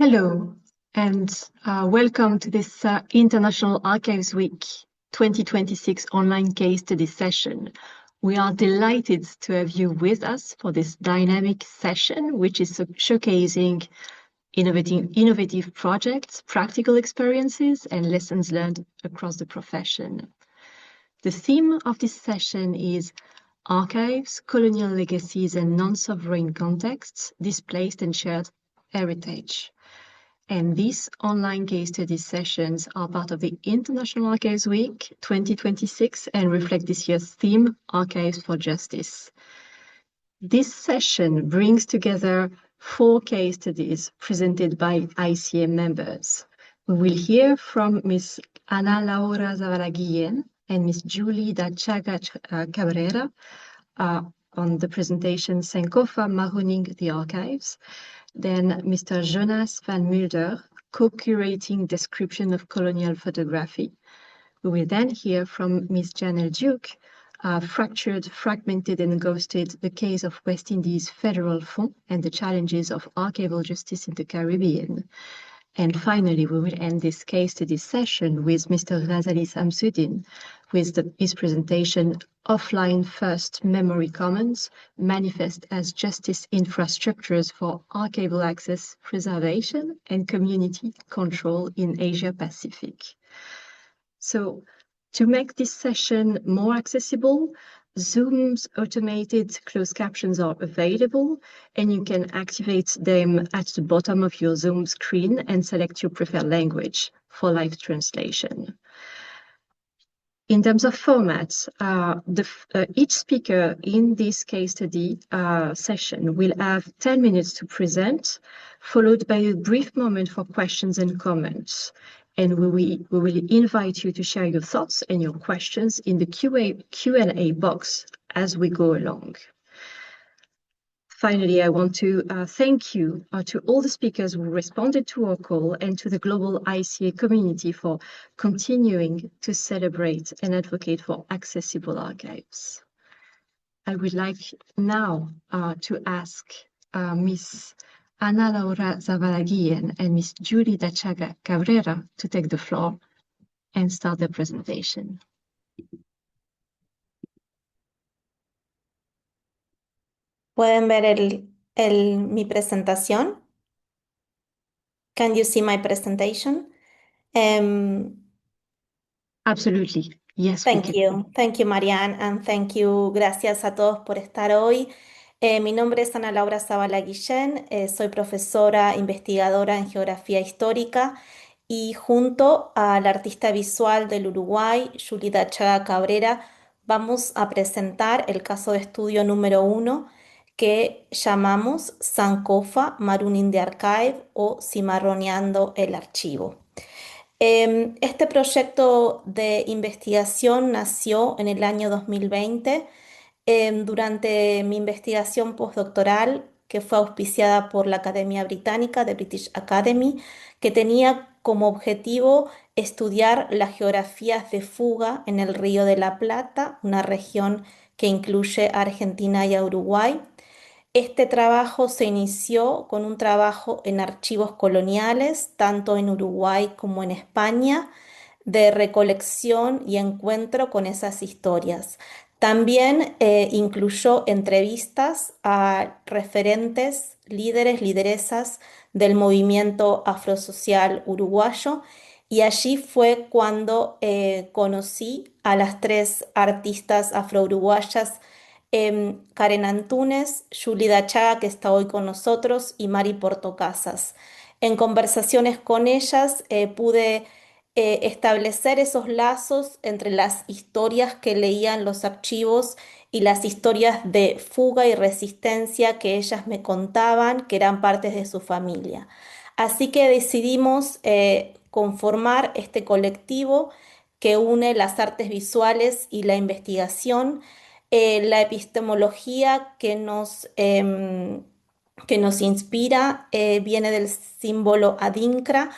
Hello, and welcome to this International Archives Week 2026 online case study session. We are delighted to have you with us for this dynamic session, which is showcasing innovative projects, practical experiences, and lessons learned across the profession. The theme of this session is Archives, Colonial Legacies, and Non-Sovereign Contexts, Displaced and Shared Heritage. And these online case study sessions are part of the International Archives Week 2026 and reflect this year's theme, Archives for Justice. This session brings together 4 case studies presented by ICA members. We will hear from Ms. Ana Laura Zavala Guillén and Ms. Yully da Chaga Cabrera on the presentation Sankofa, Marooning the Archives. Then Mr. Jonas Van Mulder, Co-curating description of colonial photography. We will then hear from Ms. Janelle Duke, Fractured, Fragmented and Ghosted, the case of West Indies Federal Fund and the challenges of archival justice in the Caribbean. And finally, we will end this case study session with Mr. Razali Samsudin, with his presentation, Offline First Memory Commons, Manifest as Justice Infrastructures for Archival Access, Preservation and Community Control in Asia Pacific. So, to make this session more accessible, Zoom's automated closed captions are available, and you can activate them at the bottom of your Zoom screen and select your preferred language for live translation. In terms of formats, each speaker in this case study session will have 10 minutes to present, followed by a brief moment for questions and comments. And we will invite you to share your thoughts and your questions in the Q&A box as we go along. Finally, I want to thank you to all the speakers who responded to our call and to the global ICA community for continuing to celebrate and advocate for accessible archives. I would like now to ask Ms. Ana Laura Zavala Guillén and Ms. Yully da Chaga Cabrera to take the floor and start the presentation. ¿Pueden ver mi presentación? Can you see my presentation? Absolutely. Yes, Thank you. Thank you, Marianne, and thank you. Gracias a todos por estar hoy. Mi nombre es Ana Laura Zavala Guillén, soy profesora investigadora en geografía histórica y junto al artista visual del Uruguay, Yully da Chaga Cabrera, vamos a presentar el caso de estudio número 1 que llamamos Sankofa, Marooning the Archive o Cimarroneando el Archivo. Este proyecto de investigación nació en el año 2020 durante mi investigación postdoctoral, que fue auspiciada por la Academia Británica, de British Academy, que tenía como objetivo estudiar las geografías de fuga en el Río de la Plata, una región que incluye a Argentina y a Uruguay. Este trabajo se inició con un trabajo en archivos coloniales, tanto en Uruguay como en España, de recolección y encuentro con esas historias. También incluyó entrevistas a referentes, líderes, lideresas del movimiento afrosocial uruguayo, y allí fue cuando conocí a las 3 artistas afro-uruguayas, Karen Antunes, Yully da Chaga, que está hoy con nosotros, y Mari Portocasas. En conversaciones con ellas pude establecer esos lazos entre las historias que leían los archivos y las historias de fuga y resistencia que ellas me contaban, que eran partes de su familia. Así que decidimos conformar este colectivo que une las artes visuales y la investigación, la epistemología que nos inspira viene del símbolo adinkra,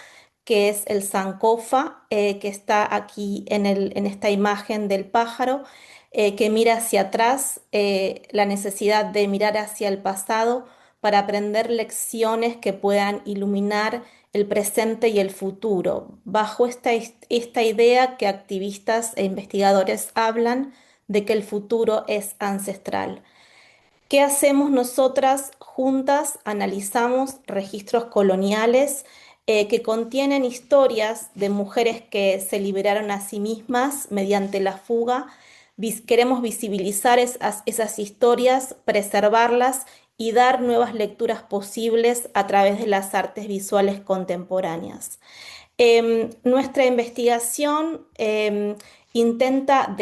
que es el Sankofa, que está aquí en esta imagen del pájaro, que mira hacia atrás, la necesidad de mirar hacia el pasado para aprender lecciones que puedan iluminar el presente y el futuro, bajo esta idea que activistas e investigadores hablan de que el futuro es ancestral. ¿Qué hacemos nosotras juntas? Analizamos registros coloniales que contienen historias de mujeres que se liberaron a sí mismas mediante la fuga. Queremos visibilizar esas historias, preservarlas y dar nuevas lecturas posibles a través de las artes visuales contemporáneas. Nuestra investigación intenta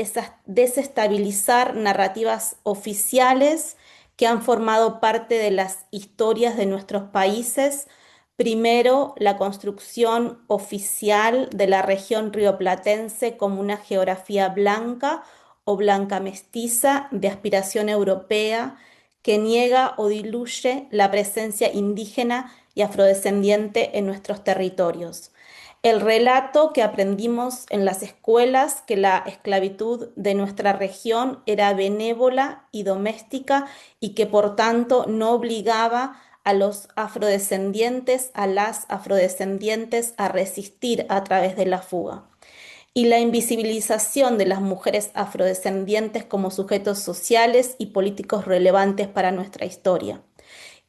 desestabilizar narrativas oficiales que han formado parte de las historias de nuestros países. Primero, la construcción oficial de la región rioplatense como una geografía blanca o blanca mestiza de aspiración europea que niega o diluye la presencia indígena y afrodescendiente en nuestros territorios. El relato que aprendimos en las escuelas, que la esclavitud de nuestra región era benévola y doméstica y que por tanto no obligaba a los afrodescendientes, a las afrodescendientes a resistir a través de la fuga. Y la invisibilización de las mujeres afrodescendientes como sujetos sociales y políticos relevantes para nuestra historia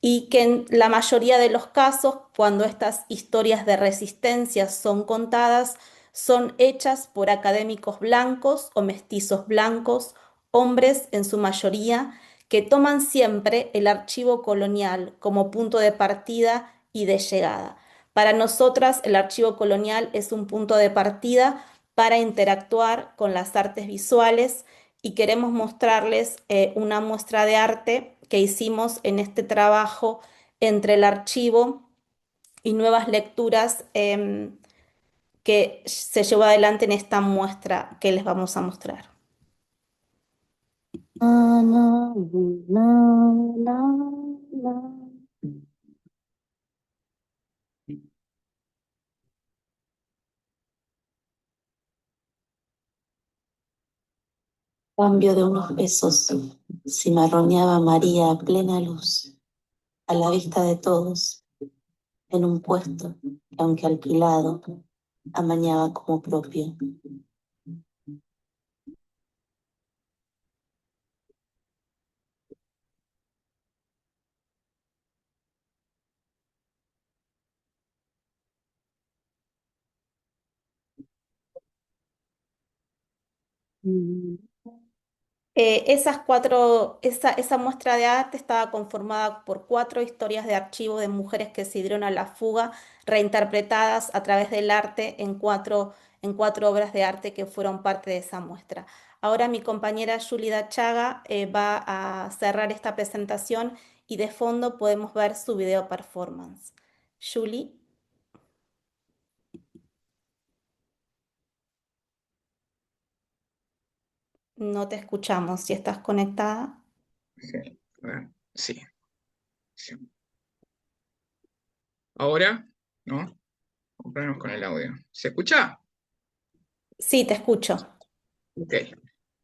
y que en la mayoría de los casos, cuando estas historias de resistencia son contadas, son hechas por académicos blancos o mestizos blancos, hombres en su mayoría, que toman siempre el archivo colonial como punto de partida y de llegada. Para nosotras, el archivo colonial es un punto de partida para interactuar con las artes visuales y queremos mostrarles una muestra de arte que hicimos en este trabajo entre el archivo y nuevas lecturas que se llevó adelante en esta muestra que les vamos a mostrar. Cambio de unos besos, cimarroneaba María a plena luz, a la vista de todos, en un puesto que, aunque alquilado, amañaba como propio. Esa muestra de arte estaba conformada por 4 historias de archivo de mujeres que se dieron a la fuga, reinterpretadas a través del arte en cuatro obras de arte que fueron parte de esa muestra. Ahora mi compañera Yully Chaga va a cerrar esta presentación y de fondo podemos ver su video performance. Yully, no te escuchamos si estás conectada. Sí, bueno, sí, sí. Ahora, ¿no? Comprarnos con el audio. ¿Se escucha? Sí, te escucho. Ok.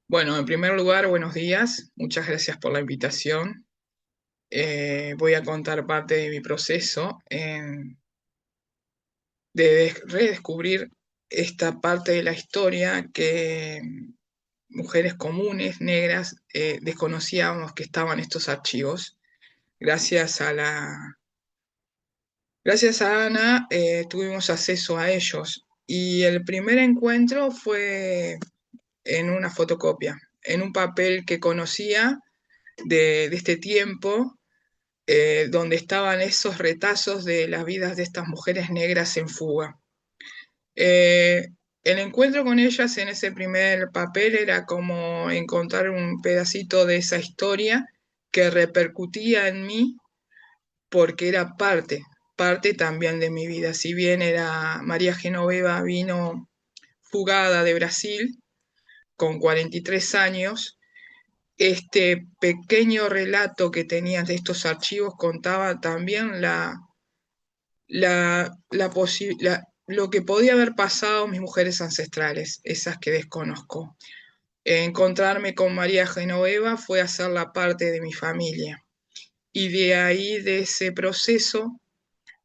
Bueno, en primer lugar, buenos días. Muchas gracias por la invitación. Voy a contar parte de mi proceso de redescubrir esta parte de la historia que mujeres comunes, negras, desconocíamos que estaban estos archivos. Gracias a Gracias a Ana, tuvimos acceso a ellos y el primer encuentro fue en una fotocopia, en un papel que conocía de este tiempo, donde estaban esos retazos de las vidas de estas mujeres negras en fuga. Eh, el encuentro con ellas en ese primer papel era como encontrar un pedacito de esa historia que repercutía en mí porque era parte también de mi vida. Si bien era María Genoveva, vino fugada de Brasil con 43 años, este pequeño relato que tenía de estos archivos contaba también lo que podía haber pasado mis mujeres ancestrales, esas que desconozco. Encontrarme con María Genoveva fue hacerla parte de mi familia. y de ahí, de ese proceso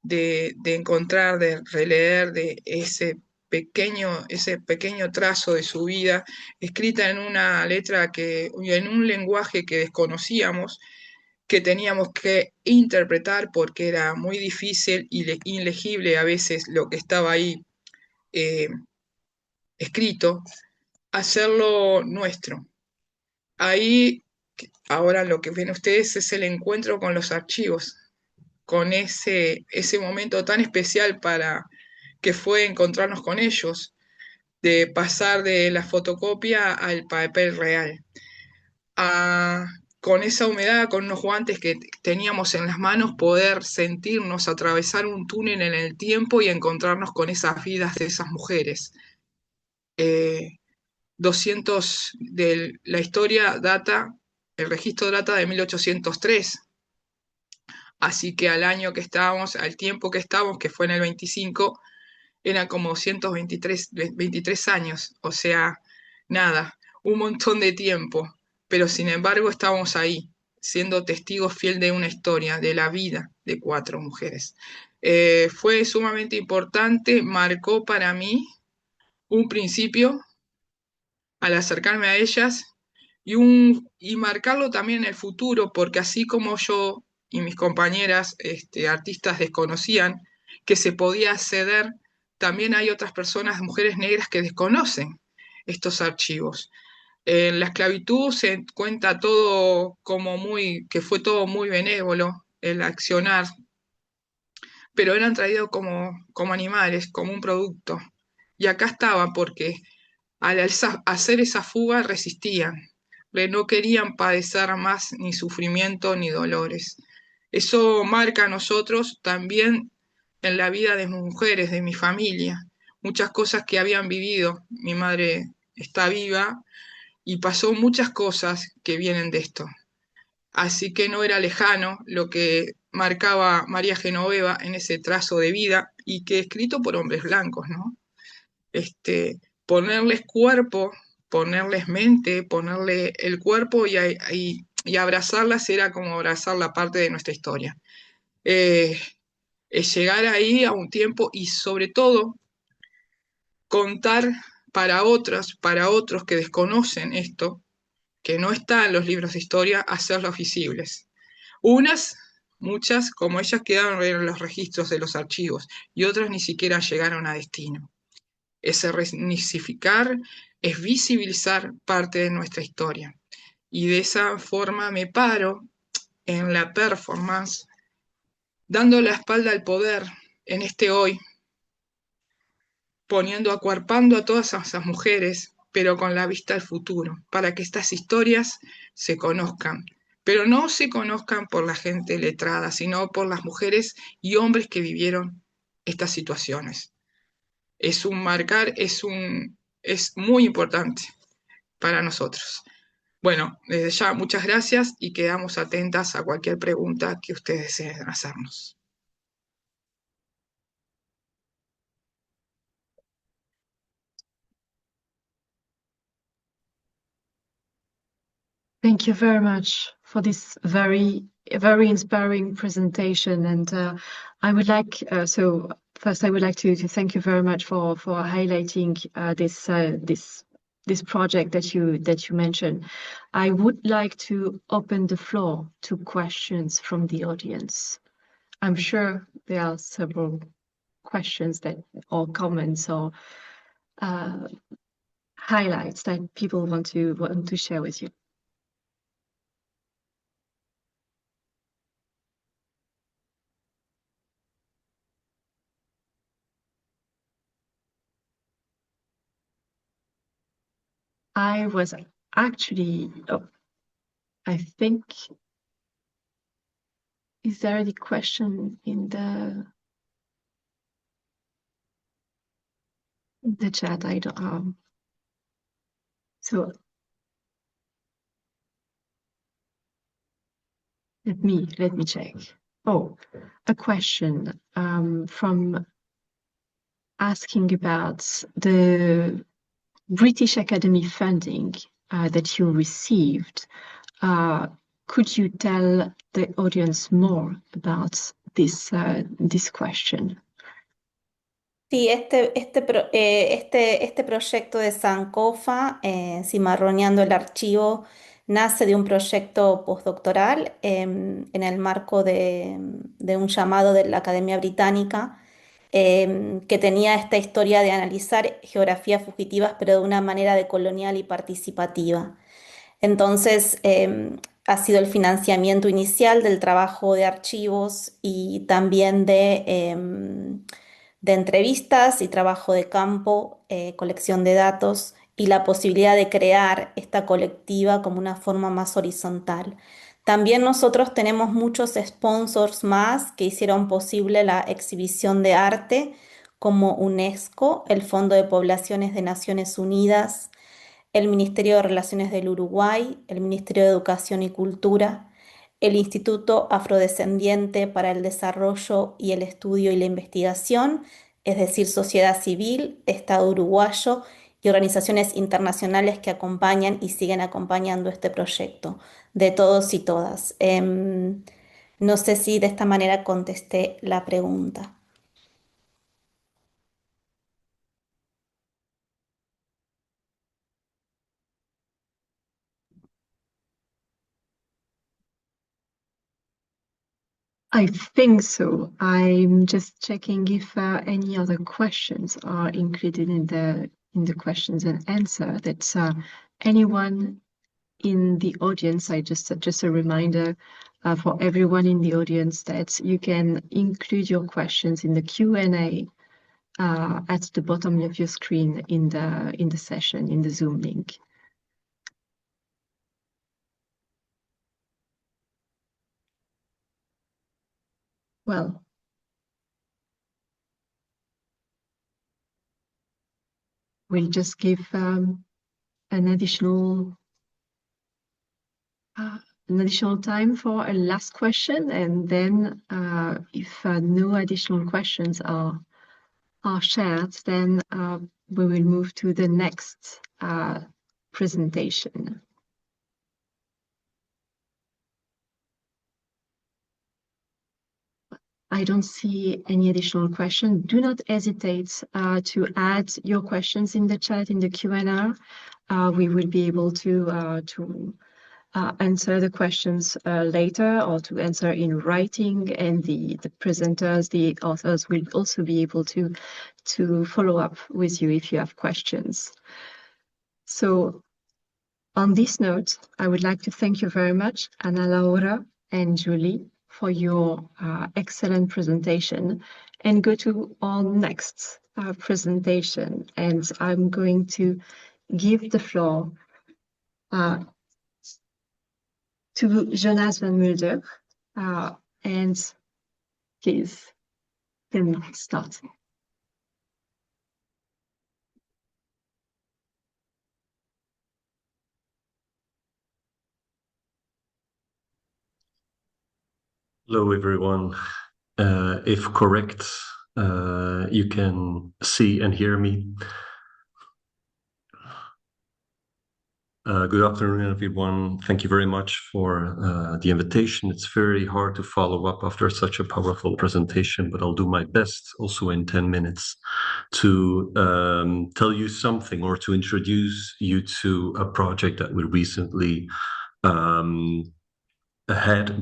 de encontrar, de releer, de ese pequeño trazo de su vida, escrita en una letra en un lenguaje que desconocíamos, que teníamos que interpretar porque era muy difícil y ilegible a veces lo que estaba ahí escrito, hacerlo nuestro. Ahí, ahora lo que ven ustedes es el encuentro con los archivos, con ese momento tan especial que fue encontrarnos con ellos, de pasar de la fotocopia al papel real. Con esa humedad, con unos guantes que teníamos en las manos, poder sentirnos, atravesar un túnel en el tiempo y encontrarnos con esas vidas de esas mujeres. 200 de la historia el registro data de 1803. Así que al año que estábamos, al tiempo que estábamos, que fue en el 25, eran como 23 años, o sea, nada, un montón de tiempo, pero sin embargo estábamos ahí, siendo testigos fiel de una historia, de la vida de 4 mujeres. Fue sumamente importante, marcó para mí un principio al acercarme a ellas y marcarlo también en el futuro, porque así como yo y mis compañeras artistas desconocían que se podía acceder, también hay otras personas, mujeres negras, que desconocen estos archivos. En la esclavitud se cuenta todo como que fue todo muy benévolo, el accionar, pero eran traídos como animales, como un producto. Y acá estaba porque al hacer esa fuga resistían, no querían padecer más ni sufrimiento ni dolores. Eso marca a nosotros también en la vida de mujeres, de mi familia, muchas cosas que habían vivido. Mi madre está viva y pasó muchas cosas que vienen de esto. Así que no era lejano lo que marcaba María Genoveva en ese trazo de vida y que escrito por hombres blancos, ¿no? Ponerles cuerpo, ponerles mente, ponerle el cuerpo y abrazarlas era como abrazar la parte de nuestra historia. Es llegar ahí a un tiempo y sobre todo contar para otros que desconocen esto, que no está en los libros de historia, hacerlos visibles. Muchas, como ellas, quedaron en los registros de los archivos y otras ni siquiera llegaron a destino. Ese resignificar es visibilizar parte de nuestra historia. Y de esa forma me paro en la performance, dando la espalda al poder en este hoy, acuerpando a todas esas mujeres, pero con la vista al futuro, para que estas historias se conozcan. Pero no se conozcan por la gente letrada, sino por las mujeres y hombres que vivieron estas situaciones. Es un marcar, es muy importante para nosotros. Bueno, desde ya muchas gracias y quedamos atentas a cualquier pregunta que ustedes deseen hacernos. Thank you very much for this very inspiring presentation. And I would like, so first I would like to thank you very much for highlighting this project that you mentioned. I would like to open the floor to questions from the audience. I'm sure there are several questions or comments or highlights that people want to share with you. I was actually, I think, is there any question in the chat? I don't, so let me check. Oh, a question from asking about the British Academy funding that you received. could you tell the audience more about this question? Sí, este proyecto de Sankofa, Cimarroneando el Archivo, nace de un proyecto postdoctoral en el marco de un llamado de la Academia Británica que tenía esta historia de analizar geografías fugitivas, pero de una manera decolonial y participativa. Entonces, ha sido el financiamiento inicial del trabajo de archivos y también de entrevistas y trabajo de campo, colección de datos y la posibilidad de crear esta colectiva como una forma más horizontal. También nosotros tenemos muchos sponsors más que hicieron posible la exhibición de arte, como UNESCO, el Fondo de Poblaciones de Naciones Unidas, el Ministerio de Relaciones del Uruguay, el Ministerio de Educación y Cultura, el Instituto Afrodescendiente para el Desarrollo y el Estudio y la Investigación, es decir, sociedad civil, Estado uruguayo y organizaciones internacionales que acompañan y siguen acompañando este proyecto, de todos y todas. No sé si de esta manera contesté la pregunta. I think so. I'm just checking if any other questions are included in the questions and answer. That anyone in the audience, just a reminder for everyone in the audience that you can include your questions in the Q&A at the bottom of your screen in the session, in the Zoom link. Well, we'll just give an additional time for a last question, and then if no additional questions are shared, then we will move to the next presentation. I don't see any additional questions. Do not hesitate to add your questions in the chat, in the Q&A. We will be able to answer the questions later, or to answer in writing, and the presenters, the authors will also be able to follow up with you if you have questions. So on this note, I would like to thank you very much, Ana Laura and Yully, for your excellent presentation, and go to our next presentation. And I'm going to give the floor to Jonas Van Mulder, and please, can start. Hello, everyone. If correct, you can see and hear me. Good afternoon, everyone. Thank you very much for the invitation. It's very hard to follow up after such a powerful presentation, but I'll do my best also in 10 minutes to tell you something, or to introduce you to a project that we recently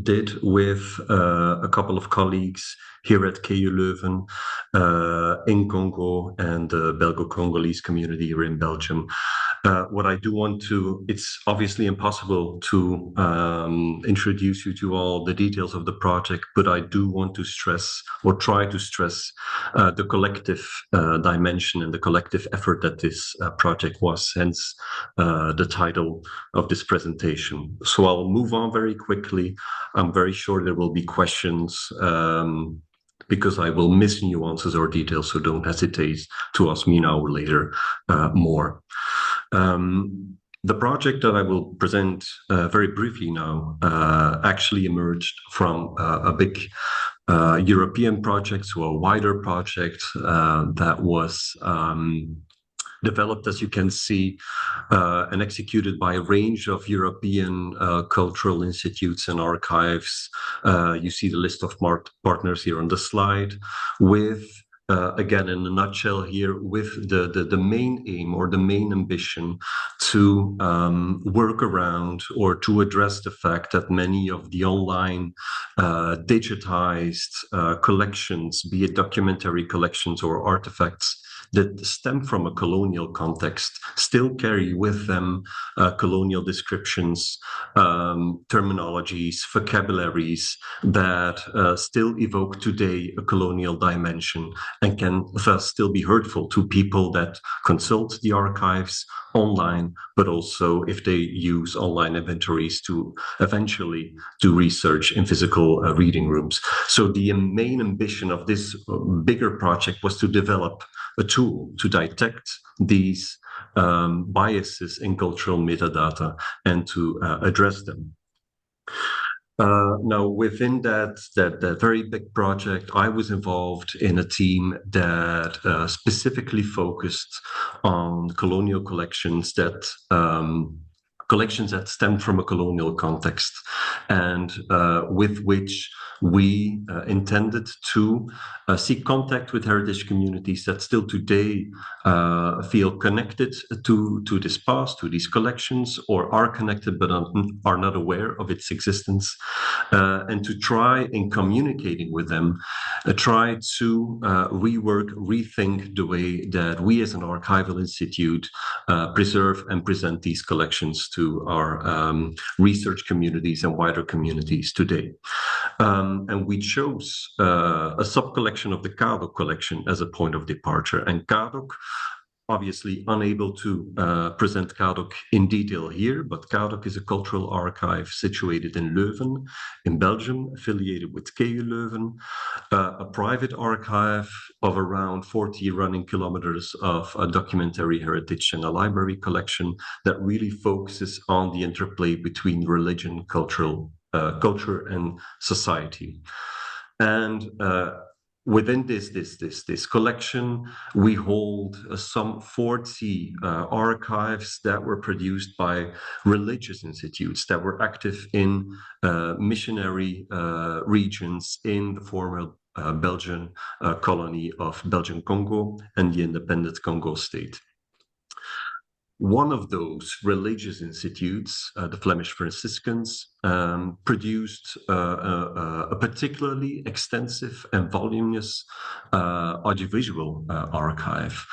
did with a couple of colleagues here at KU Leuven in Congo and the Belgo-Congolese community here in Belgium. What I do want to, it's obviously impossible to introduce you to all the details of the project, but I do want to stress, or try to stress, the collective dimension and the collective effort that this project was, hence the title of this presentation. So I'll move on very quickly. I'm very sure there will be questions because I will miss nuances or details, so don't hesitate to ask me now or later more. The project that I will present very briefly now actually emerged from a big European project, so a wider project that was developed, as you can see, and executed by a range of European cultural institutes and archives. You see the list of partners here on the slide, with again, in a nutshell here, with the main aim or the main ambition to work around or to address the fact that many of the online digitized collections, be it documentary collections or artifacts that stem from a colonial context, still carry with them colonial descriptions, terminologies, vocabularies that still evoke today a colonial dimension and can thus still be hurtful to people that consult the archives online, but also if they use online inventories to eventually do research in physical reading rooms. So the main ambition of this bigger project was to develop a tool to detect these biases in cultural metadata and to address them. Now, within that very big project, I was involved in a team that specifically focused on colonial collections that stem from a colonial context, and with which we intended to seek contact with heritage communities that still today feel connected to this past, to these collections, or are connected but are not aware of its existence, and to try, in communicating with them, try to rethink the way that we as an archival institute preserve and present these collections to our research communities and wider communities today. And we chose a sub-collection of the Kadok collection as a point of departure. And Kadok, obviously unable to present Kadok in detail here, but Kadok is a cultural archive situated in Leuven, in Belgium, affiliated with KU Leuven, a private archive of around 40 running kilometers of documentary heritage and a library collection that really focuses on the interplay between religion, culture and society. And within this collection, we hold some 40 archives that were produced by religious institutes that were active in missionary regions in the former Belgian colony of Belgian Congo and the independent Congo state. One of those religious institutes, the Flemish Franciscans, produced a particularly extensive and voluminous audiovisual archive.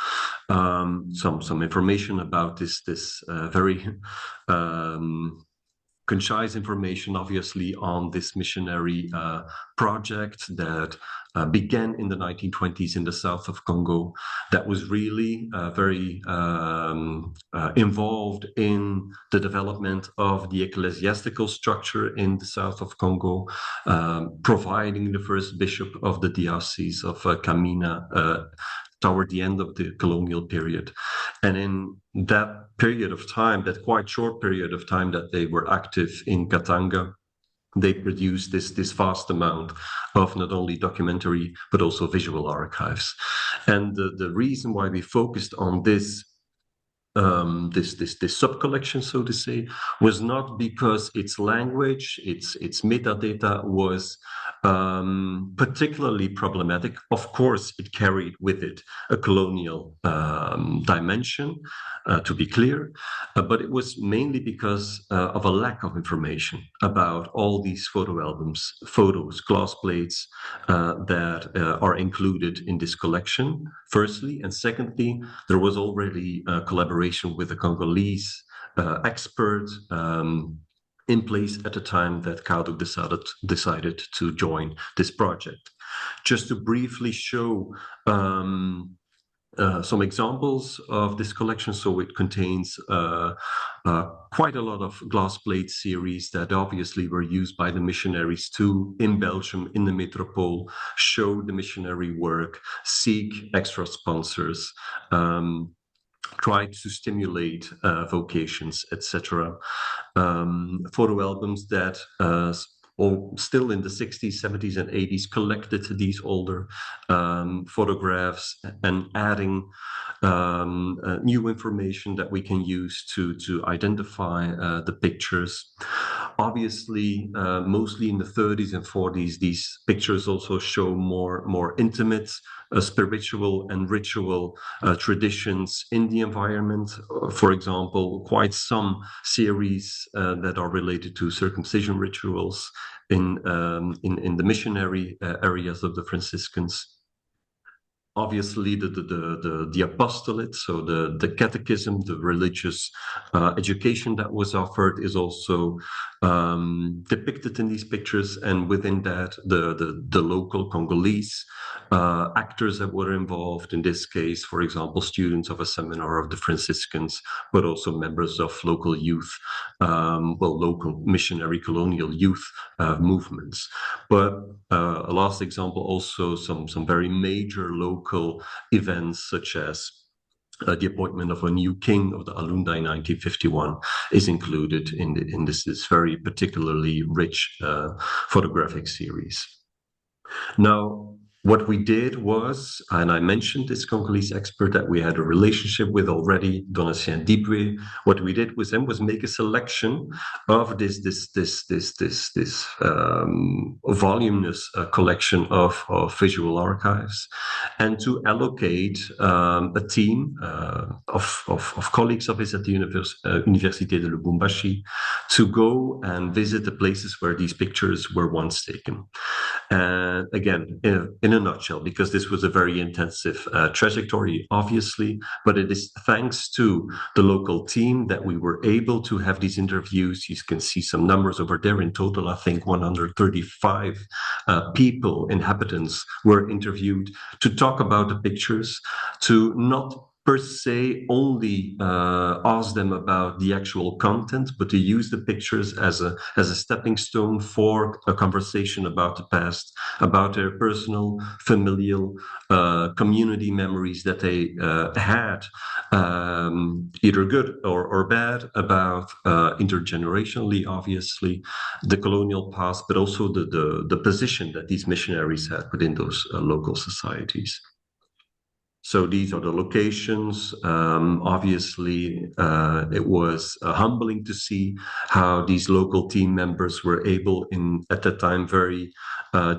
Some information about this very concise information, obviously, on this missionary project that began in the 1920s in the south of Congo, that was really very involved in the development of the ecclesiastical structure in the south of Congo, providing the first bishop of the diocese of Kamina toward the end of the colonial period. And in that period of time, that quite short period of time that they were active in Katanga, they produced this vast amount of not only documentary, but also visual archives. And the reason why we focused on this sub-collection, so to say, was not because its language, its metadata was particularly problematic. Of course, it carried with it a colonial dimension, to be clear, but it was mainly because of a lack of information about all these photo albums, photos, glass plates that are included in this collection, firstly. And secondly, there was already a collaboration with a Congolese expert in place at the time that Kadok decided to join this project. Just to briefly show some examples of this collection. So it contains quite a lot of glass plate series that obviously were used by the missionaries too in Belgium, in the metropole, show the missionary work, seek extra sponsors, try to stimulate vocations, etc. Photo albums that or still in the 60s, 70s, and 80s, collected these older photographs and adding new information that we can use to identify the pictures. Obviously, mostly in the 30s and 40s, these pictures also show more intimate spiritual and ritual traditions in the environment. For example, quite some series that are related to circumcision rituals in the missionary areas of the Franciscans. Obviously, the apostolate, so the catechism, the religious education that was offered is also depicted in these pictures, and within that, the local Congolese actors that were involved. In this case, for example, students of a seminar of the Franciscans, but also members of local youth, local missionary colonial youth movements. But a last example, also some very major local events, such as the appointment of a new king of the Alunda in 1951 is included in this very particularly rich photographic series. Now, what we did was, and I mentioned this Congolese expert that we had a relationship with already, Donatien Dibwe. What we did was make a selection of this voluminous collection of visual archives, and to allocate a team of colleagues of his at the Université de Lubumbashi to go and visit the places where these pictures were once taken. And again, in a nutshell, because this was a very intensive trajectory, obviously, but it is thanks to the local team that we were able to have these interviews. You can see some numbers over there. In total, I think 135 people, inhabitants, were interviewed to talk about the pictures, to not per se only ask them about the actual content, but to use the pictures as a stepping stone for a conversation about the past, about their personal, familial, community memories that they had, either good or bad, about intergenerationally, obviously, the colonial past, but also the position that these missionaries had within those local societies. So these are the locations. Obviously, it was humbling to see how these local team members were able, at that time, very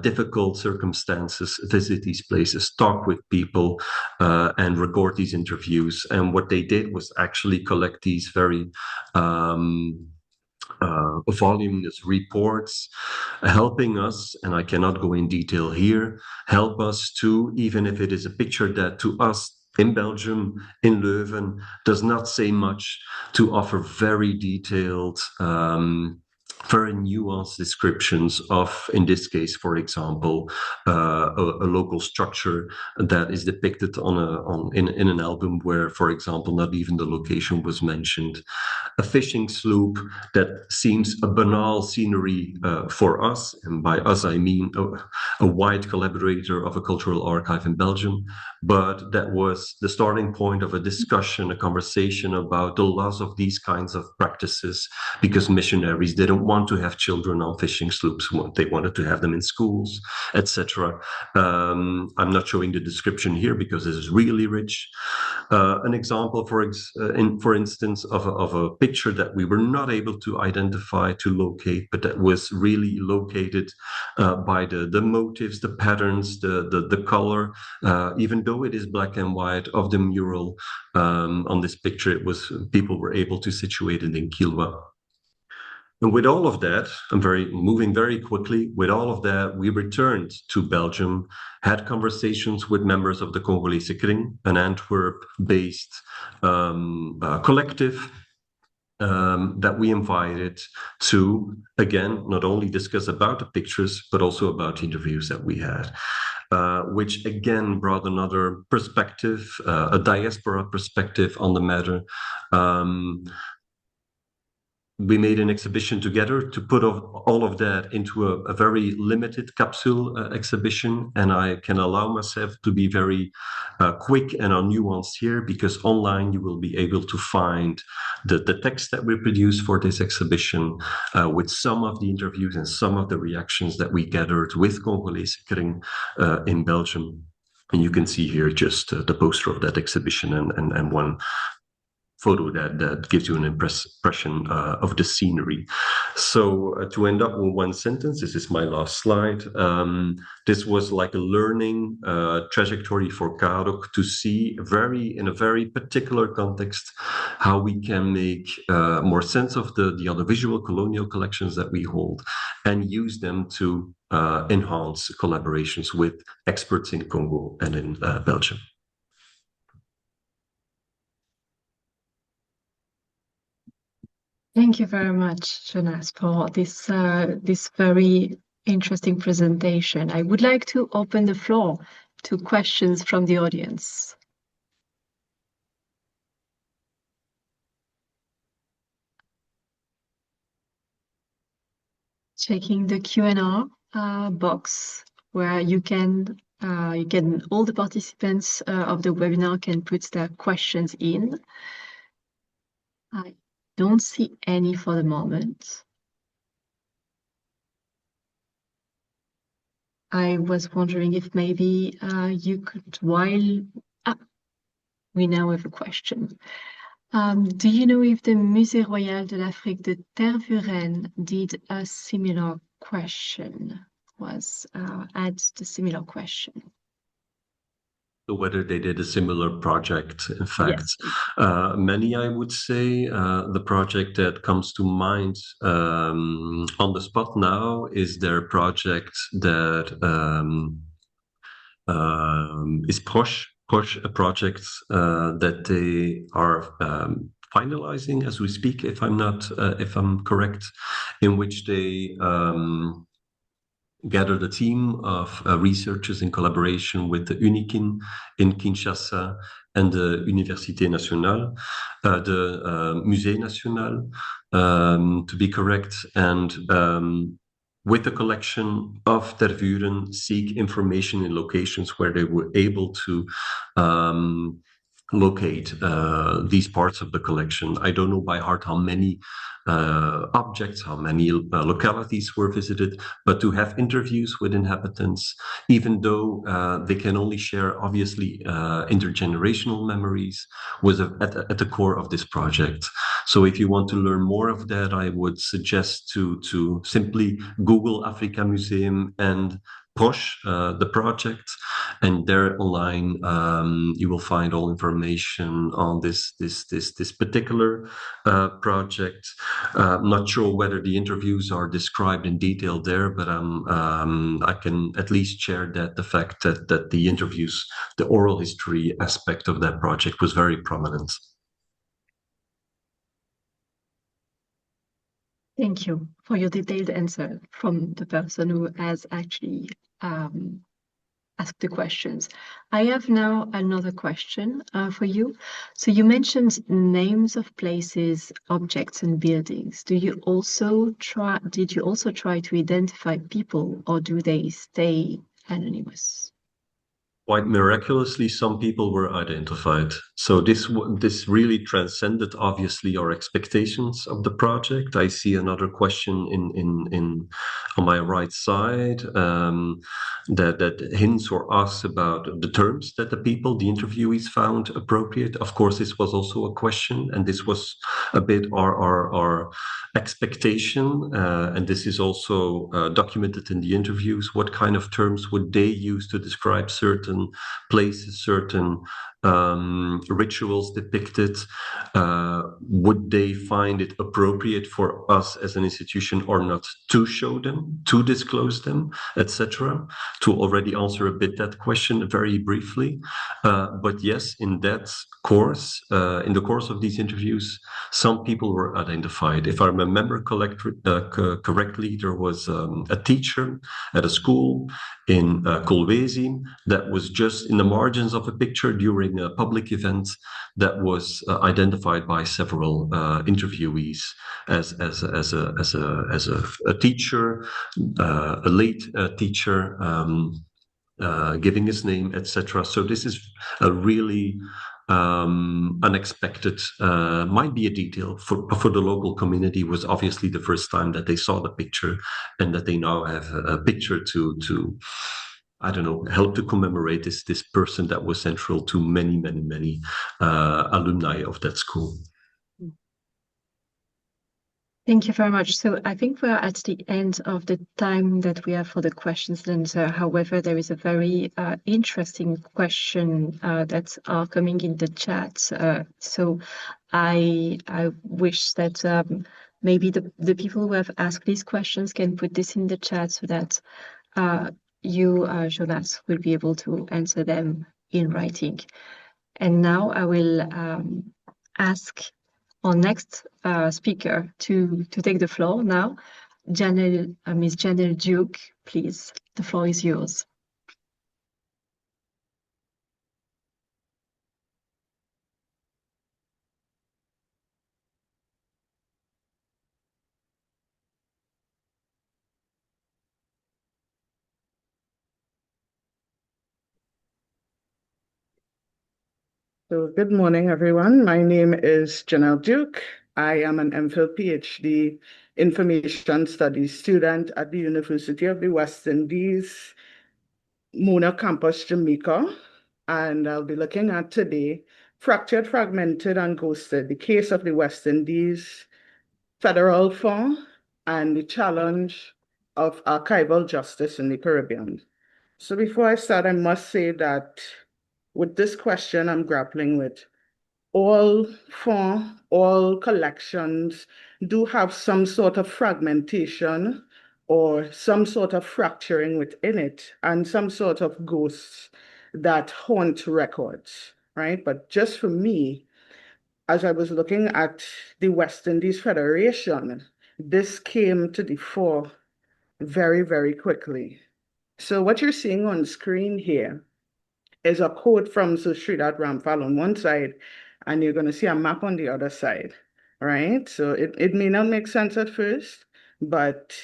difficult circumstances, visit these places, talk with people, and record these interviews. And what they did was actually collect these very voluminous reports, helping us, and I cannot go in detail here, help us to, even if it is a picture that to us in Belgium, in Leuven, does not say much, to offer very detailed, very nuanced descriptions of, in this case, for example, a local structure that is depicted in an album where, for example, not even the location was mentioned. A fishing sloop that seems a banal scenery for us, and by us I mean a white collaborator of a cultural archive in Belgium, but that was the starting point of a discussion, a conversation about the loss of these kinds of practices, because missionaries didn't want to have children on fishing sloops. They wanted to have them in schools, etc. I'm not showing the description here because this is really rich. An example, for instance, of a picture that we were not able to identify, to locate, but that was really located by the motives, the patterns, the color, even though it is black and white, of the mural on this picture. It was, people were able to situate it in Kilwa. And with all of that, I'm moving very quickly. With all of that, we returned to Belgium, had conversations with members of the Congolese Kring, an Antwerp-based collective that we invited to, again, not only discuss about the pictures, but also about the interviews that we had. Which again brought another perspective, a diaspora perspective on the matter. we made an exhibition together to put all of that into a very limited capsule exhibition. And I can allow myself to be very quick and nuanced here, because online you will be able to find the text that we produced for this exhibition with some of the interviews and some of the reactions that we gathered with Congolese in Belgium. And you can see here just the poster of that exhibition and one photo that gives you an impression of the scenery. So to end up with one sentence, this is my last slide. This was like a learning trajectory for Karok to see in a very particular context how we can make more sense of the audiovisual colonial collections that we hold and use them to enhance collaborations with experts in Congo and in Belgium. Thank you very much, Jonas, for this very interesting presentation. I would like to open the floor to questions from the audience. Checking the Q&A box, where you can all the participants of the webinar can put their questions in. I don't see any for the moment. I was wondering if maybe you could, we now have a question. Do you know if the Musée Royal de l'Afrique de Tervuren did a similar question, asked a similar question? Whether they did a similar project. In fact, yes. Many, I would say, the project that comes to mind on the spot now is their project that is Proche, a project that they are finalizing as we speak, if I'm correct, in which they gathered a team of researchers in collaboration with the UNIKIN in Kinshasa and the Université Nationale, the Musée National, to be correct, and with the collection of Tervuren, seek information in locations where they were able to locate these parts of the collection. I don't know by heart how many objects, how many localities were visited, but to have interviews with inhabitants, even though they can only share, obviously, intergenerational memories, was at the core of this project. So if you want to learn more of that, I would suggest to simply Google Africa Museum and Proche, the project, and there online you will find all information on this particular project. I'm not sure whether the interviews are described in detail there, but I can at least share that the fact that the interviews, the oral history aspect of that project was very prominent. Thank you for your detailed answer from the person who has actually asked the questions. I have now another question for you. So you mentioned names of places, objects, and buildings. Did you also try to identify people, or do they stay anonymous? Quite miraculously, some people were identified. So this really transcended, obviously, our expectations of the project. I see another question on my right side that hints or asks about the terms that the interviewees found appropriate. Of course, this was also a question, and this was a bit our expectation, and this is also documented in the interviews. What kind of terms would they use to describe certain places, certain rituals depicted? Would they find it appropriate for us as an institution or not to show them, to disclose them, etc.? To already answer a bit that question very briefly, but yes, in that course, in the course of these interviews, some people were identified. If I remember correctly, there was a teacher at a school in Kolwezi that was just in the margins of a picture during during a public event that was identified by several interviewees as a teacher, a late teacher, giving his name, etc. So this is a really unexpected, might be a detail for the local community. Was obviously the first time that they saw the picture, and that they now have a picture to I don't know, help to commemorate this person that was central to many alumni of that school. Thank you very much. So I think we're at the end of the time that we have for the questions and answer. However, there is a very interesting question that are coming in the chat. So I wish that maybe the people who have asked these questions can put this in the chat so that you, Jonas, will be able to answer them in writing. And now I will ask our next speaker to take the floor now. Janelle, Ms. Janelle Duke, please, the floor is yours. So good morning, everyone. My name is Janelle Duke. I am an MPhil PhD Information Studies student at the University of the West Indies, Mona Campus, Jamaica. And I'll be looking at today, Fractured, Fragmented, and Ghosted, the case of the West Indies Federal Fund and the challenge of archival justice in the Caribbean. So before I start, I must say that with this question I'm grappling with, all collections do have some sort of fragmentation or some sort of fracturing within it and some sort of ghosts that haunt records, right? But just for me, as I was looking at the West Indies Federation, this came to the fore very, very quickly. So what you're seeing on screen here is a quote from Sir Sridhar Ramphal on one side, and you're going to see a map on the other side, right? So it may not make sense at first, but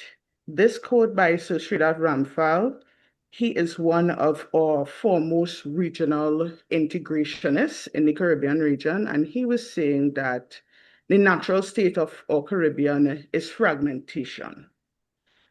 this quote by Sir Sridhar Ramphal, he is one of our foremost regional integrationists in the Caribbean region, and he was saying that the natural state of our Caribbean is fragmentation,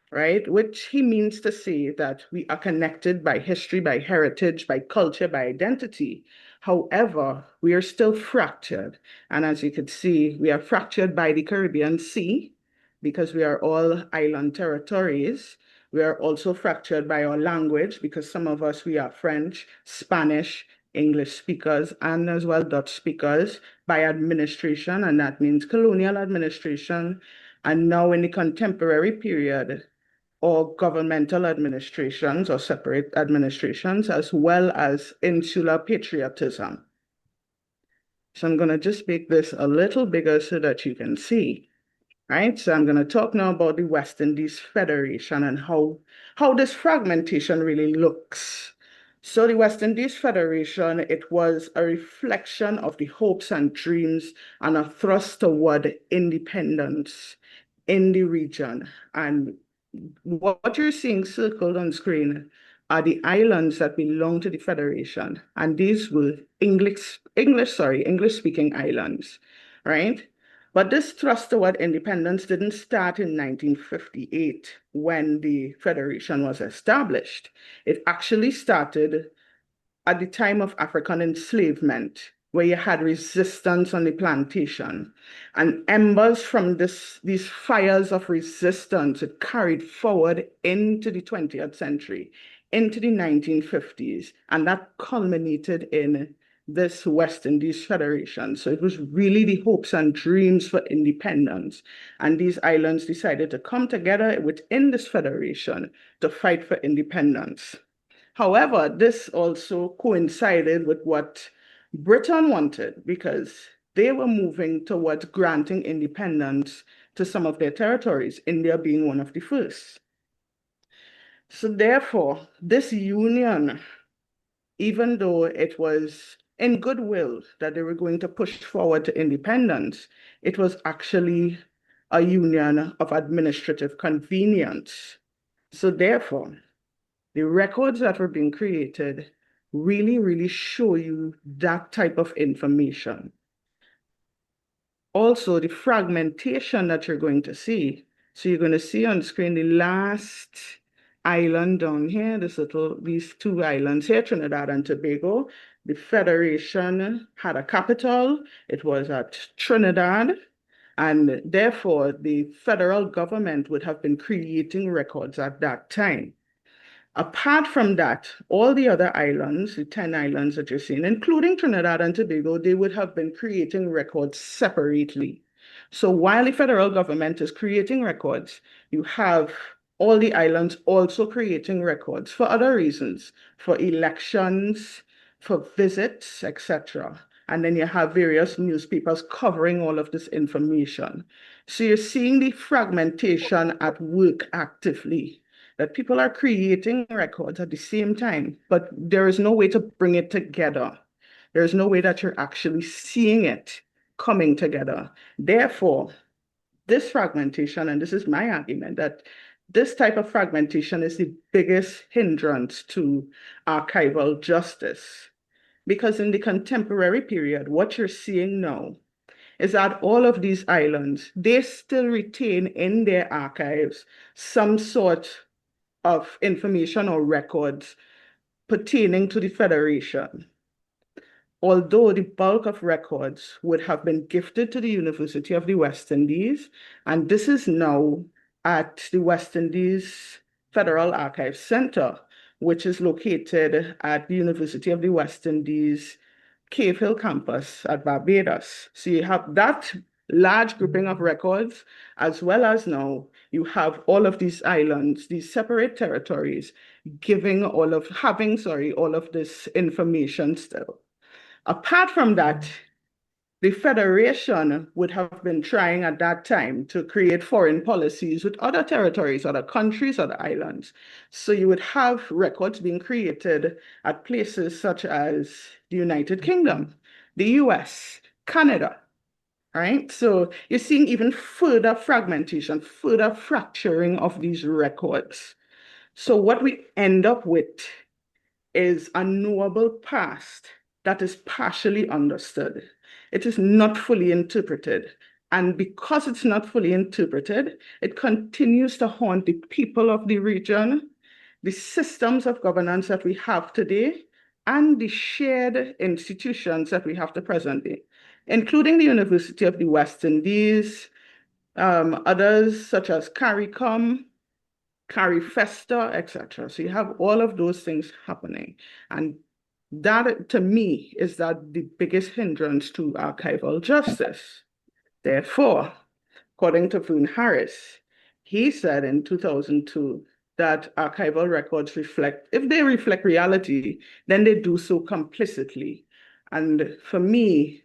right? Which he means to say that we are connected by history, by heritage, by culture, by identity. However, we are still fractured. And as you can see, we are fractured by the Caribbean Sea because we are all island territories. We are also fractured by our language because some of us, we are French, Spanish, English speakers, and as well Dutch speakers, by administration, and that means colonial administration. And now in the contemporary period, or governmental administrations or separate administrations, as well as insular patriotism. So I'm going to just make this a little bigger so that you can see, right? So I'm going to talk now about the West Indies Federation and how this fragmentation really looks. So the West Indies Federation, it was a reflection of the hopes and dreams and a thrust toward independence in the region. And what you're seeing circled on screen are the islands that belong to the Federation, and these were English-speaking islands, right? But this thrust toward independence didn't start in 1958 when the Federation was established. It actually started at the time of African enslavement, where you had resistance on the plantation. And embers from these fires of resistance, it carried forward into the 20th century, into the 1950s, and that culminated in this West Indies Federation. So it was really the hopes and dreams for independence. And these islands decided to come together within this federation to fight for independence. However, this also coincided with what Britain wanted because they were moving towards granting independence to some of their territories, India being one of the first. So therefore, this union, even though it was in goodwill that they were going to push forward to independence. It was actually a union of administrative convenience. So therefore, the records that were being created really, really show you that type of information. Also, the fragmentation that you're going to see. So you're going to see on screen the last island down here, these two islands here, Trinidad and Tobago. The Federation had a capital. It was at Trinidad. And therefore, the federal government would have been creating records at that time. Apart from that, all the other islands, the 10 islands that you're seeing, including Trinidad and Tobago, they would have been creating records separately. So while the federal government is creating records, you have all the islands also creating records for other reasons, for elections, for visits, etc. And then you have various newspapers covering all of this information. So you're seeing the fragmentation at work actively, that people are creating records at the same time, but there is no way to bring it together. There is no way that you're actually seeing it coming together. Therefore, this fragmentation, and this is my argument, that this type of fragmentation is the biggest hindrance to archival justice. Because in the contemporary period, what you're seeing now is that all of these islands, they still retain in their archives some sort of information or records pertaining to the Federation. Although the bulk of records would have been gifted to the University of the West Indies, and this is now at the West Indies Federal Archives Center, which is located at the University of the West Indies Cave Hill campus at Barbados. So you have that large grouping of records, as well as now you have all of these islands, these separate territories, having all of this information still. Apart from that, the Federation would have been trying at that time to create foreign policies with other territories, other countries, other islands. So you would have records being created at places such as the United Kingdom, the US, Canada, right? So you're seeing even further fragmentation, further fracturing of these records. So what we end up with is a knowable past that is partially understood. It is not fully interpreted. And because it's not fully interpreted, it continues to haunt the people of the region, the systems of governance that we have today, and the shared institutions that we have to present day, including the University of the West Indies, others such as CARICOM, CARIFESTA, etc. So you have all of those things happening. And that, to me, is that the biggest hindrance to archival justice. Therefore, according to Vern Harris, he said in 2002 that archival records if they reflect reality, then they do so complicitly. And for me,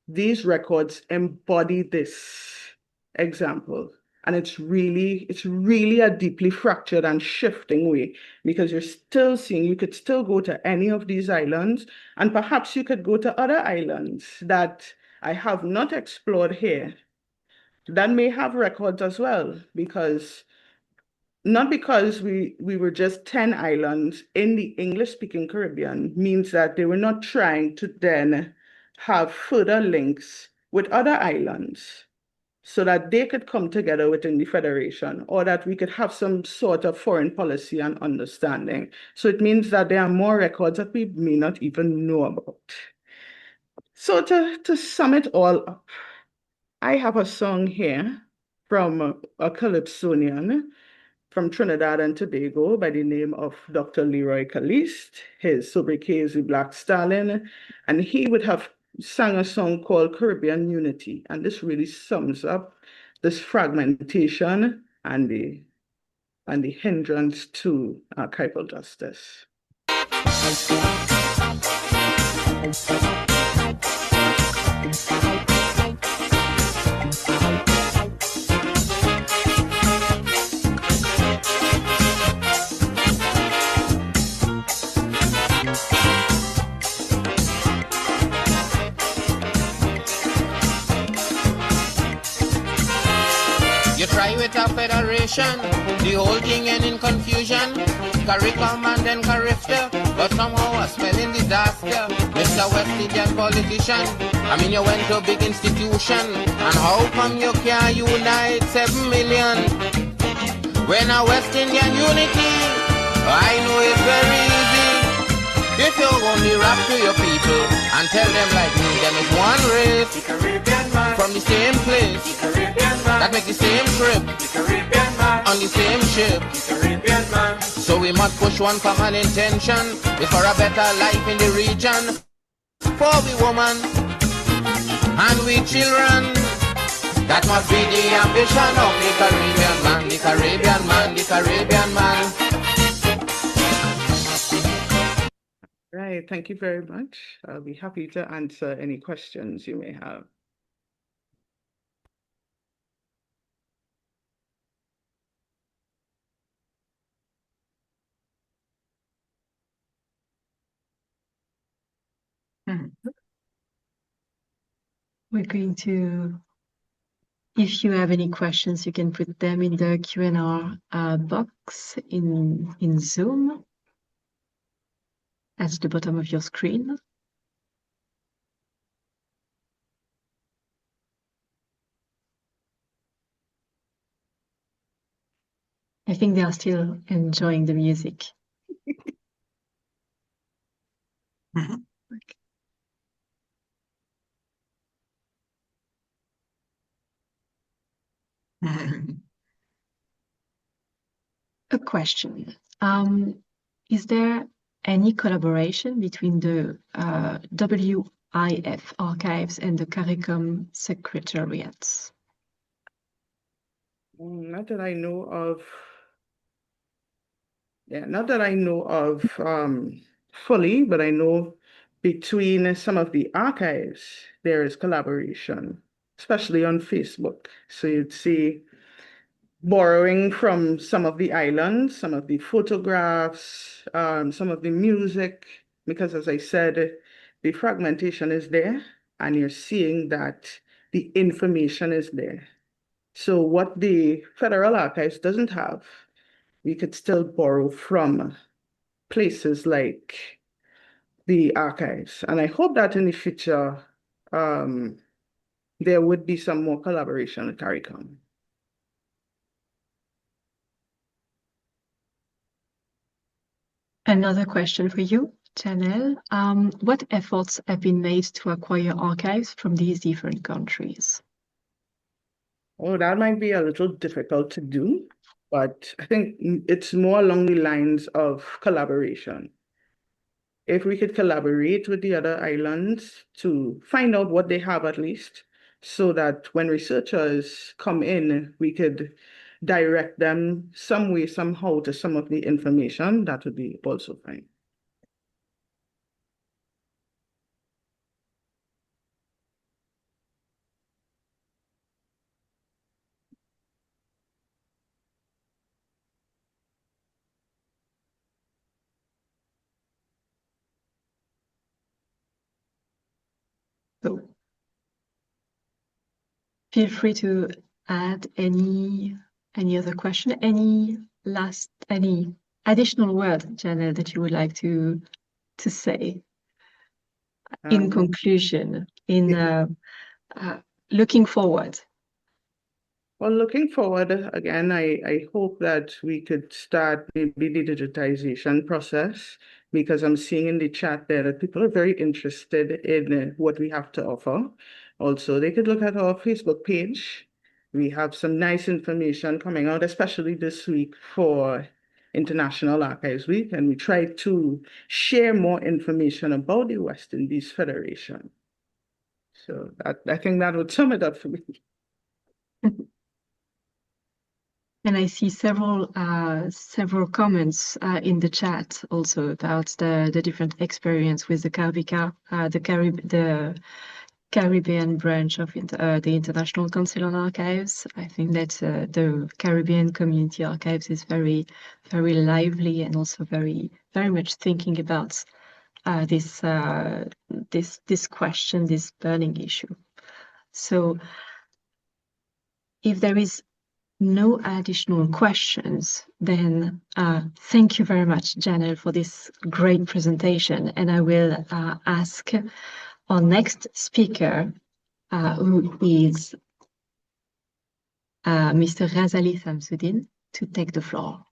these records embody this example. And it's really a deeply fractured and shifting way, because you're still seeing, you could still go to any of these islands, and perhaps you could go to other islands that I have not explored here that may have records as well, because not because we were just 10 islands in the English-speaking Caribbean means that they were not trying to then have further links with other islands so that they could come together within the Federation, or that we could have some sort of foreign policy and understanding. So it means that there are more records that we may not even know about. So to sum it all up, I have a song here from a Calypsonian from Trinidad and Tobago by the name of Dr. Leroy Caliste. His sobriquet is the Black Stalin, and he would have sang a song called Caribbean Unity. And this really sums up this fragmentation and the hindrance to archival justice. try with a federation, the whole thing end in confusion. CARICOM and then CARIFTA, but somehow a spelling disaster. Mr. West Indian politician, I mean you went to a big institution, and how come you can't unite 7 million? When a West Indian unity, I know it's very easy. If you only rap to your people and tell them like me, them is one race, the Caribbean man, from the same place, the Caribbean man, that make the same trip, the Caribbean man, on the same ship, the Caribbean man. So we must push one common intention, is for a better life in the region, for we woman and we children. That must be the ambition of the Caribbean man, the Caribbean man, the Caribbean man. Right, thank you very much. I'll be happy to answer any questions you may have. We're going to, if you have any questions, you can put them in the Q&A box in Zoom at the bottom of your screen. I think they are still enjoying the music. A question. Is there any collaboration between the WIF archives and the CARICOM secretariats? Not that I know of. Yeah, not that I know of fully, but I know between some of the archives, there is collaboration, especially on Facebook. So you'd see borrowing from some of the islands, some of the photographs, some of the music, because as I said, the fragmentation is there, and you're seeing that the information is there. So what the Federal Archives doesn't have, we could still borrow from places like the archives. And I hope that in the future, there would be some more collaboration with CARICOM. Another question for you, Janelle. What efforts have been made to acquire archives from these different countries? Oh, that might be a little difficult to do, but I think it's more along the lines of collaboration. If we could collaborate with the other islands to find out what they have at least, so that when researchers come in, we could direct them some way, somehow to some of the information, that would be also fine. So feel free to add any other question, any additional word, Janelle, that you would like to say in conclusion, in looking forward. Well, looking forward, again, I hope that we could start maybe the digitization process, because I'm seeing in the chat there that people are very interested in what we have to offer. Also, they could look at our Facebook page. We have some nice information coming out, especially this week for International Archives Week, and we try to share more information about the West Indies Federation. So I think that would sum it up for me. And I see several comments in the chat also about the different experience with the Caribbean branch of the International Council on Archives. I think that the Caribbean Community Archives is very, very lively and also very, very much thinking about this question, this burning issue. So if there is no additional questions, then thank you very much, Janelle, for this great presentation. And I will ask our next speaker, who is Mr. Razali Samsudin, to take the floor.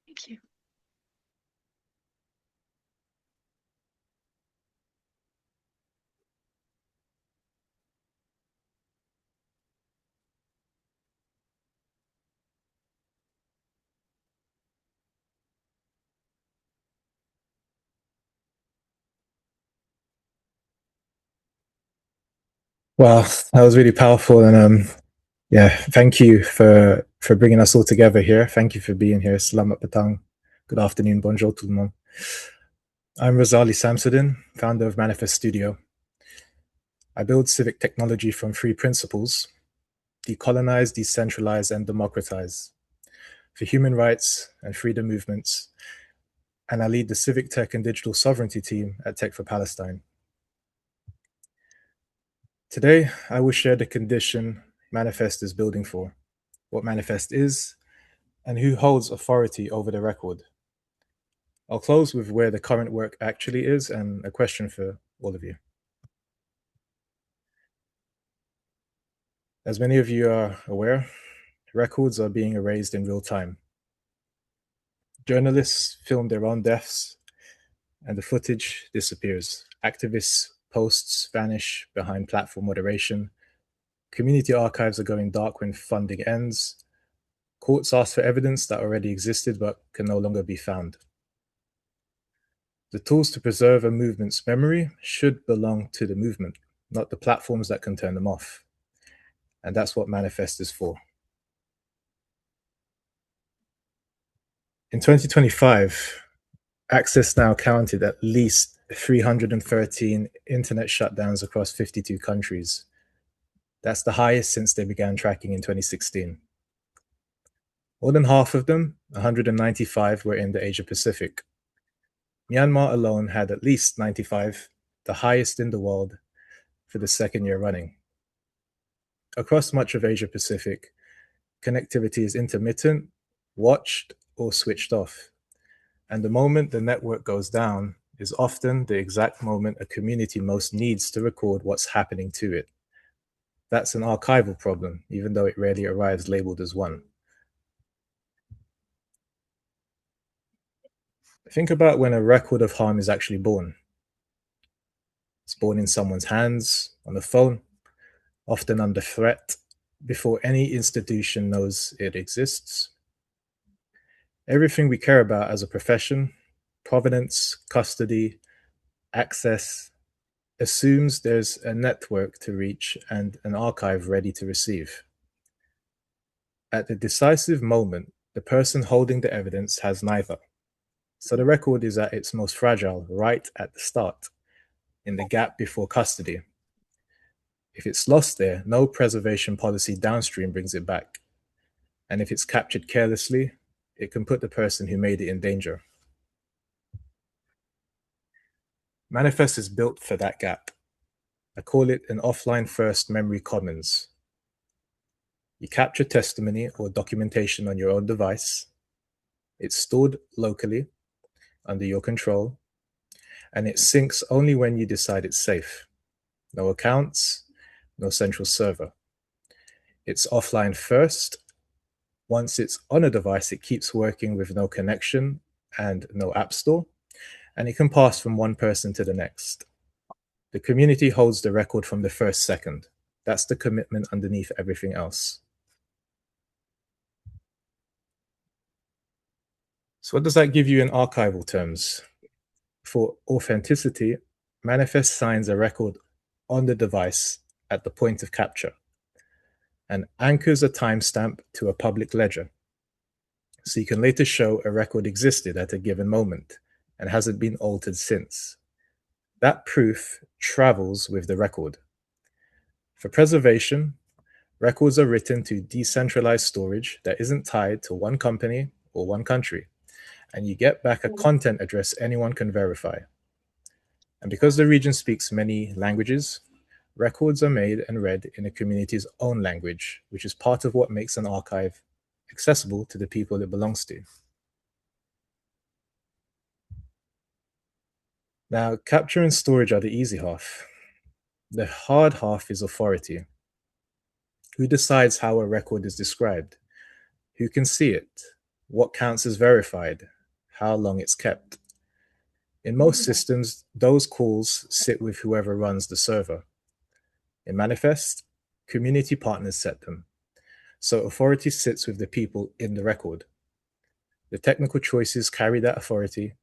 Thank you. Wow, that was really powerful, and yeah, thank you for bringing us all together here. Thank you for being here. Selamat petang. Good afternoon. Bonjour tout le monde. I'm Razali Samsudin, founder of Manifest Studio. I build civic technology from 3 principles: decolonize, decentralize, and democratize, for human rights and freedom movements. And I lead the civic tech and digital sovereignty team at Tech for Palestine. Today, I will share the condition Manifest is building for, what Manifest is, and who holds authority over the record. I'll close with where the current work actually is and a question for all of you. As many of you are aware, records are being erased in real time. Journalists film their own deaths, and the footage disappears. Activists' posts vanish behind platform moderation. Community archives are going dark when funding ends. Courts ask for evidence that already existed but can no longer be found. The tools to preserve a movement's memory should belong to the movement, not the platforms that can turn them off. And that's what Manifest is for. In 2025, Access Now counted at least 313 internet shutdowns across 52 countries. That's the highest since they began tracking in 2016. More than half of them, 195, were in the Asia Pacific. Myanmar alone had at least 95, the highest in the world, for the 2nd year running. Across much of Asia Pacific, connectivity is intermittent, watched, or switched off. And the moment the network goes down is often the exact moment a community most needs to record what's happening to it. That's an archival problem, even though it rarely arrives labeled as one. Think about when a record of harm is actually born. It's born in someone's hands, on a phone, often under threat, before any institution knows it exists. Everything we care about as a profession, provenance, custody, access, assumes there's a network to reach and an archive ready to receive. At the decisive moment, the person holding the evidence has neither. So the record is at its most fragile right at the start, in the gap before custody. If it's lost there, no preservation policy downstream brings it back. And if it's captured carelessly, it can put the person who made it in danger. Manifest is built for that gap. I call it an offline-first memory commons. You capture testimony or documentation on your own device. It's stored locally, under your control, and it syncs only when you decide it's safe. No accounts, no central server. It's offline first. Once it's on a device, it keeps working with no connection and no app store, and it can pass from one person to the next. The community holds the record from the first second. That's the commitment underneath everything else. So what does that give you in archival terms? For authenticity, Manifest signs a record on the device at the point of capture and anchors a timestamp to a public ledger. So you can later show a record existed at a given moment and hasn't been altered since. That proof travels with the record. For preservation, records are written to decentralized storage that isn't tied to one company or one country, and you get back a content address anyone can verify. And because the region speaks many languages, records are made and read in a community's own language, which is part of what makes an archive accessible to the people it belongs to. Now, capture and storage are the easy half. The hard half is authority. Who decides how a record is described? Who can see it? What counts as verified? How long it's kept? In most systems, those calls sit with whoever runs the server. In Manifest, community partners set them. So authority sits with the people in the record. The technical choices carry that authority: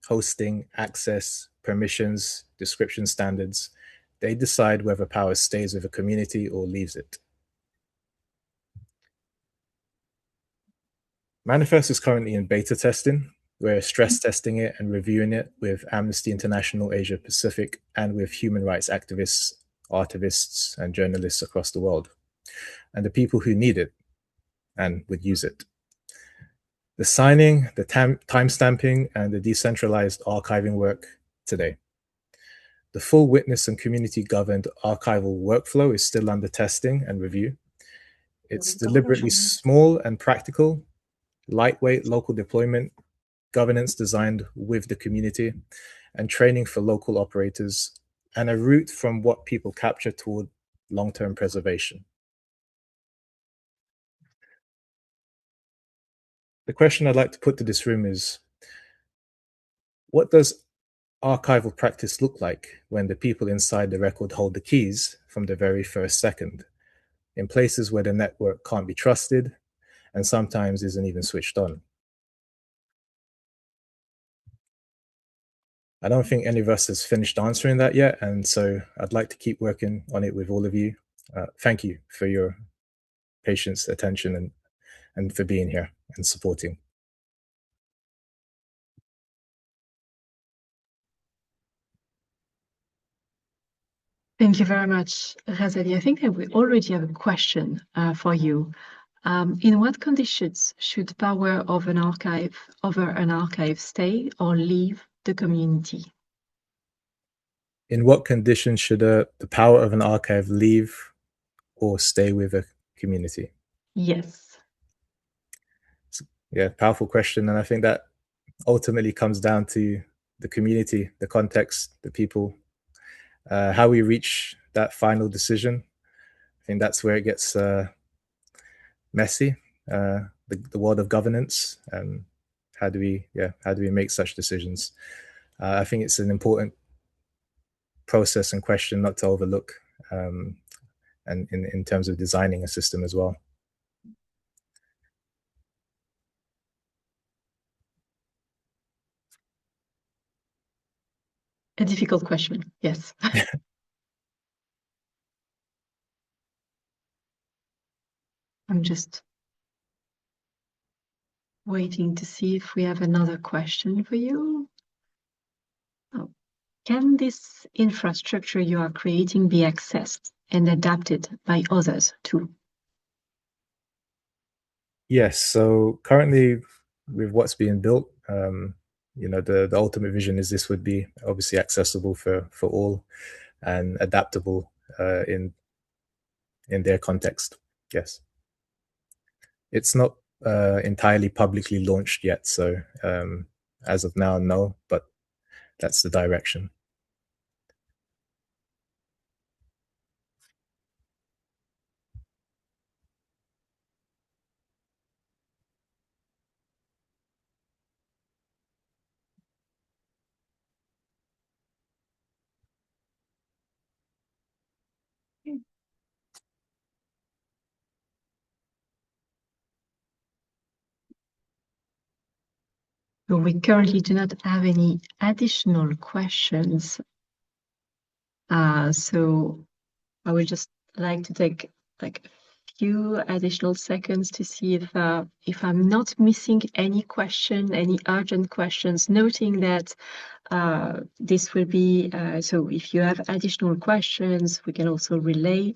hosting, access, permissions, description standards. They decide whether power stays with a community or leaves it. Manifest is currently in beta testing. We're stress testing it and reviewing it with Amnesty International Asia Pacific and with human rights activists, archivists, and journalists across the world, and the people who need it and would use it. The signing, the timestamping, and the decentralized archiving work today. The full witness and community-governed archival workflow is still under testing and review. It's deliberately small and practical, lightweight local deployment, governance designed with the community, and training for local operators, and a route from what people capture toward long-term preservation. The question I'd like to put to this room is, what does archival practice look like when the people inside the record hold the keys from the very first second, in places where the network can't be trusted and sometimes isn't even switched on? I don't think any of us has finished answering that yet, and so I'd like to keep working on it with all of you. Thank you for your patience, attention, and for being here and supporting. Thank you very much, Razali. I think that we already have a question for you. In what conditions should power of an archive over an archive stay or leave the community? In what conditions should the power of an archive leave or stay with a community? Yes. Yeah, powerful question. And I think that ultimately comes down to the community, the context, the people, how we reach that final decision. I think that's where it gets messy, the world of governance, and how do we make such decisions? I think it's an important process and question not to overlook, and in terms of designing a system as well. A difficult question, yes. I'm just waiting to see if we have another question for you. Oh. Can this infrastructure you are creating be accessed and adapted by others too? Yes, so currently with what's being built, the ultimate vision is this would be obviously accessible for all and adaptable in their context. Yes, it's not entirely publicly launched yet, so as of now, no, but that's the direction. We currently do not have any additional questions. So I would just like to take like a few additional seconds to see if I'm not missing any question, any urgent questions, noting that this will be, so if you have additional questions, we can also relay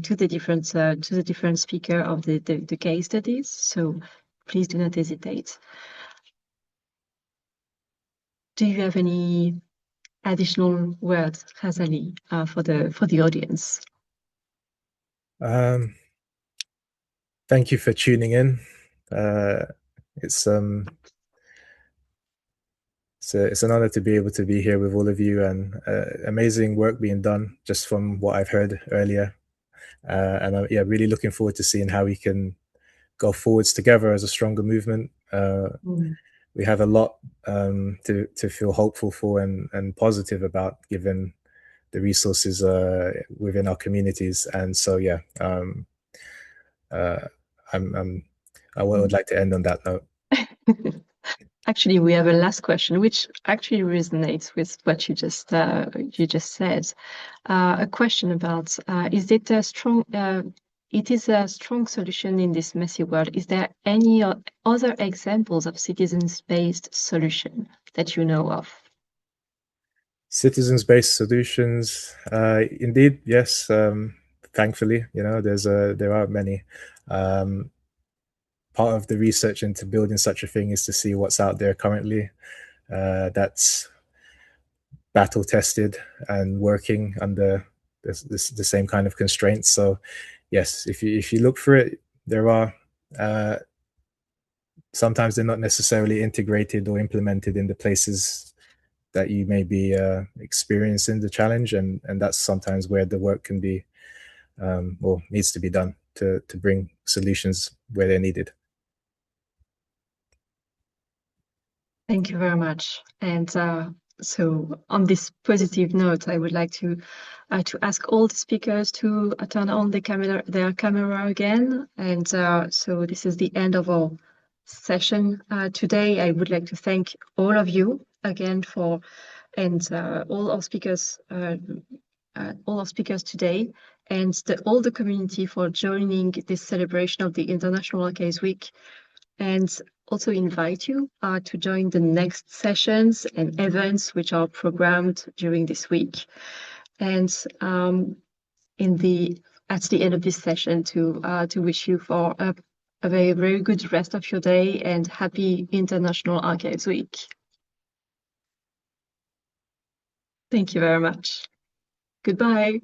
to the different speaker of the case studies. So please do not hesitate. Do you have any additional words, Razali, for the audience? Thank you for tuning in. It's an honor to be able to be here with all of you, and amazing work being done just from what I've heard earlier. And I'm really looking forward to seeing how we can go forwards together as a stronger movement. We have a lot to feel hopeful for and positive about, given the resources within our communities. And so, yeah, I would like to end on that note. Actually, we have a last question, which actually resonates with what you just said. A question about is it a strong? It is a strong solution in this messy world. Is there any other examples of citizens-based solution that you know of? Citizens-based solutions, indeed, yes. Thankfully, there are many. Part of the research into building such a thing is to see what's out there currently that's battle tested and working under the same kind of constraints. So yes, if you look for it, there are sometimes they're not necessarily integrated or implemented in the places that you may be experiencing the challenge, and that's sometimes where the work can be or needs to be done to bring solutions where they're needed. Thank you very much. And so on this positive note, I would like to ask all the speakers to turn on their camera again. And so this is the end of our session today. I would like to thank all of you again all our speakers today, and all the community for joining this celebration of the International Archives Week. And also invite you to join the next sessions and events which are programmed during this week. And at the end of this session, to wish you for a very, very good rest of your day and happy International Archives Week. Thank you very much. Goodbye.